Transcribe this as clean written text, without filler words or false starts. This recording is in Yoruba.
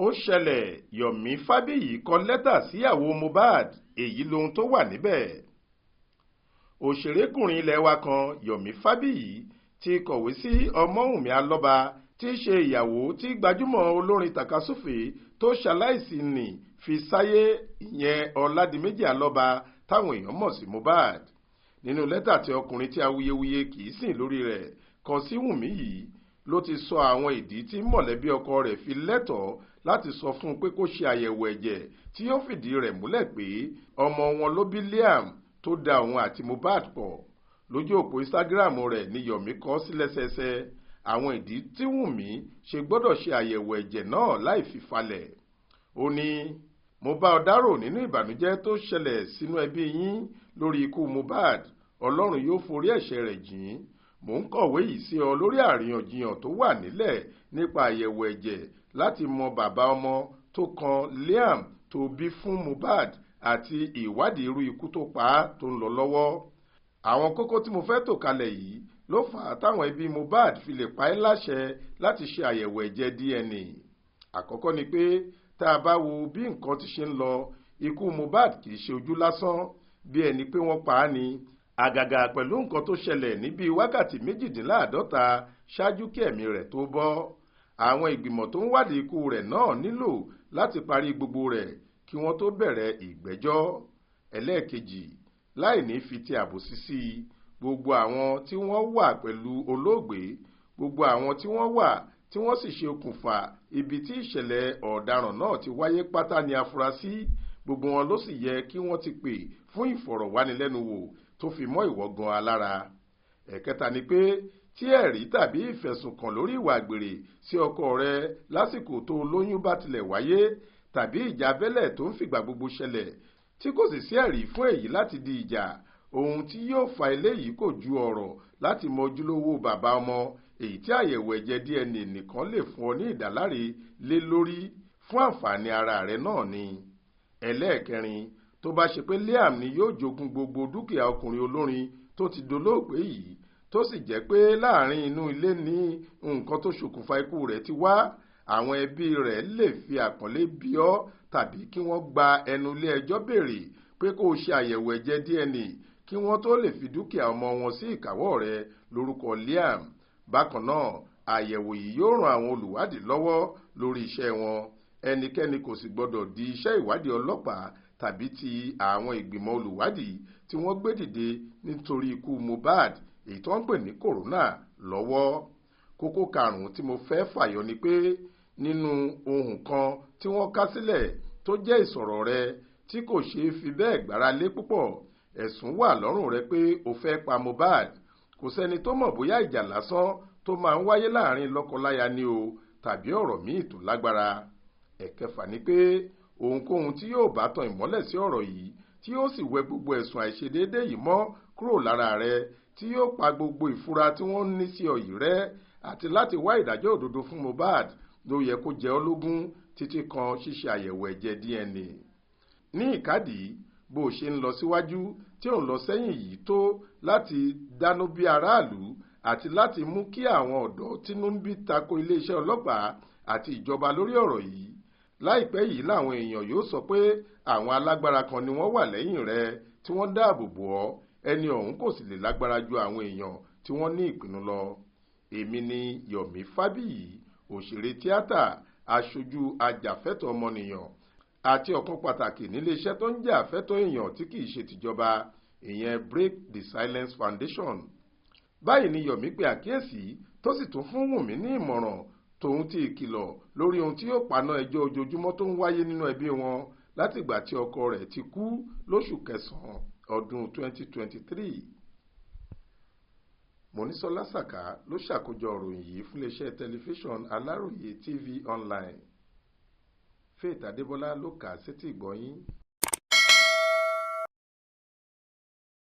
ó ṣẹlẹ̀ Yọmi Fabiyi kọ lẹ́tà síyàwó Mohbad èyí lohun tó wà níbẹ̀. Òṣèrékùnrin ilẹ̀ wa kan Yọmi Fabiyi ti kọ̀wé sí Ọmọ́wùnmí Alọ́ba tí í ṣe ìyàwó tí gbajúmọ̀ olórin tàkasúfè tó ṣaláìsí nì fi sáyé ìyẹn Ọládìméjì Alọ́ba táwọn èèyàn mọ̀ sí Mohbad. Nínú lẹ́tà tí ọkùnrin tí awuyewuye kì í sìn lórí rẹ̀ kọ sí Wùnmí yìí ló ti sọ àwọn ìdí tí mọ̀lẹ́bí ọkọ rẹ̀ fi lẹ́tọ̀ọ́ láti sọ fún un pé kó ṣe àyẹ̀wò ẹ̀jẹ̀ tí yóò fìdí rẹ̀ múlẹ̀ pé ọmọ wọn ló bí Liam tó da òun àti Mohbad pọ̀. Lójú òpó Instagram rẹ̀ ni Yọmi kọ sí lẹ́sẹẹsẹ àwọn ìdí tí Wùnmí ṣe gbọ́dọ̀ ṣe àyẹ̀wò ẹ̀jẹ̀ náà láì fi falẹ̀. Ó ní, mo bá ọ dárò nínú ìbànújẹ́ tó ṣẹlẹ̀ sínú ẹbí yín lórí ikú Mohbad. Ọlọ́run yóò forí ẹ̀ṣẹ̀ rẹ̀ jìn. Mò ń kọ̀wé yìí sí ọ lórí àríyànjiyàn tó wà nílẹ̀ nípa àyẹ̀wò ẹ̀jẹ̀ láti mọ bàbá ọmọ tó kan Liam tó bí fún Mohbad àti ìwádìí irú ikú tó pa á tó ń lọ lọ́wọ́. Àwọn kókó tí mo fẹ́ tò kalẹ̀ yìí ló fà á táwọn ẹbí Mohbad fi lè pa ẹ́ láṣẹ láti ṣe àyẹ̀wò ẹ̀jẹ̀ DNA. Àkọ́kọ́ ni pé tá a bá wo bí nǹkan ti ṣe ń lọ, ikú Mohbad kì í ṣe ojú lásán bí ẹni pé wọ́n pa á ni. Àgàgà pẹ̀lú nǹkan tó ṣẹlẹ̀ ní bíi wákàtí 48 ṣáájú kí ẹ̀mí rẹ̀ tó bọ́. Àwọn ìgbìmọ̀ tó ń wádìí ikú rẹ̀ náà nílò láti parí gbogbo rẹ̀ kí wọ́n tó bẹ̀rẹ̀ ìgbẹ́jọ́. Ẹlẹ́ẹ̀kejì, láì ní fi ti àbòsí sí i, gbogbo àwọn tí wọ́n wà pẹ̀lú olóògbé, gbogbo àwọn tí wọ́n wà tí wọ́n sì ṣe okùnfà ibi tí ìṣẹ̀lẹ̀ ọ̀daràn náà ti wáyé pátá ni afurasí, gbogbo wọn ló sì yẹ kí wọ́n ti pè fún ìfọ̀rọ̀wánilẹ́nuwò tó fi mọ́ ìwọ́gan alára. Ẹ̀kẹta ni pé tí ẹ̀rí tàbí ìfẹ̀sùnkàn lórí ìwà àgbèrè sí ọkọ rẹ lásìkò tó lóyún bá tilẹ̀ wáyé tàbí ìjà abẹ́lẹ̀ tó ń fìgbà gbogbo ṣẹlẹ̀ tí kò sì sí ẹ̀rí fún èyí láti di ìjà, ohun tí yóò fa eléyìí kò ju ọ̀rọ̀ láti mọ ojúlówó bàbá ọmọ èyí tí àyẹ̀wò ẹ̀jẹ̀ DNA nìkan lè fún ọ ní ìdáláre lé lórí fún àǹfààní ara rẹ náà ni. Ẹlẹ́ẹ̀kẹrin, tó bá ṣe pé Liam ni yóò jogún gbogbo dúkìá ọkùnrin olórin tó ti dolóògbé yìí, tó sì jẹ́ pé láàrin inú ilé ní nǹkan tó ṣokùnfà ikú rẹ̀ ti wá, àwọn ẹbí rẹ̀ lè fi àpọ́nlé bí ọ́ tàbí kí wọ́n gba ẹnu ilé ẹjọ́ béèrè pé kó o ṣe àyẹ̀wò ẹ̀jẹ̀ DNA kí wọ́n tó lè fi dúkìá ọmọ wọn sí ìkáwọ́ rẹ lórúkọ Liam. Bákan náà, àyẹ̀wò yìí yóò ran àwọn olùwádìí lọ́wọ́ lórí iṣẹ́ wọn. Ẹnikẹ́ni kò sì gbọdọ̀ di iṣẹ́ ìwádìí ọlọ́pàá tàbí ti àwọn ìgbìmọ̀ olùwádìí tí wọ́n gbé dìde nítorí ikú Mohbad èyí tó ń pè ní kòrónà lọ́wọ́. Kókó karùn-ún tí mo fẹ́ fàyọ ni pé nínú ohun kan tí wọ́n ká sílẹ̀ tó jẹ́ ìsọ̀rọ̀ rẹ tí kò ṣeé fi bẹ́ẹ̀ gbára lé púpọ̀, ẹ̀sùn wà lọ́rùn rẹ pé o fẹ́ pa Mohbad. Kò sẹ́ni tó mọ̀ bóyá ìjà lásán tó máa ń wáyé láàrin lọ́kọláya ni o tàbí ọ̀rọ̀ míì tó lágbára. Ẹ̀kẹfà ni pé ohunkóhun tí yóò bá tan ìmọ́lẹ̀ sí ọ̀rọ̀ yìí tí yóò sì wẹ gbogbo ẹ̀sùn àìṣedéédé yìí mọ́ kúrò lára rẹ, tí yóò pa gbogbo ìfura tí wọ́n ní sí ọ yìí rẹ́, àti láti wá ìdájọ́ òdodo fún Mohbad ló yẹ kó jẹ ọ́ lógún títí kan ṣíṣe àyẹ̀wò ẹ̀jẹ̀ DNA. Ní ìkádìí bó ṣe ń lọ síwájú tí ò ń lọ sẹ́yìn yìí tó láti dánú bí aráàlú àti láti mú kí àwọn ọ̀dọ́ tínú ń bí tako iléeṣẹ́ ọlọ́pàá àti ìjọba lórí ọ̀rọ̀ yìí. Láìpẹ́ yìí làwọn èèyàn yóò sọ pé àwọn alágbára kan ni wọ́n wà lẹ́yìn rẹ tí wọ́n dáàbò bò ọ́. Ẹni ọ̀hún kò sì lè lágbára ju àwọn èèyàn tí wọ́n ní ìpinnu lọ. Èmi ni Yọmi Fabiyi, òṣèré tíátà, aṣojú ajàfẹ́tọ̀ọ́ ọmọnìyàn àti ọ̀kan pàtàkì níléeṣẹ́ tó ń jà fẹ́tọ̀ èèyàn tí kìí ṣe tìjọba, ìyẹn Break the Silence Foundation. Báyìí ni Yọmi pe àkíyèsí tó sì tún fún Wùnmí ní ìmọ̀ràn tòun ti ìkìlọ̀ lórí ohun tí yóò paná ẹjọ́ ojoojúmọ́ tó ń wáyé nínú ẹbí wọn látìgbà tí ọkọ rẹ̀ ti kú lóṣù kẹsàn-án ọdún 2023. Mọ́nísọ́lá Sàká ló ṣàkójọ ìròyìn yìí fún iléeṣẹ́ tẹlifíṣàn Aláròye TV online. Faith Adébọ́lá ló kà á sétí ìgbọ́ yín.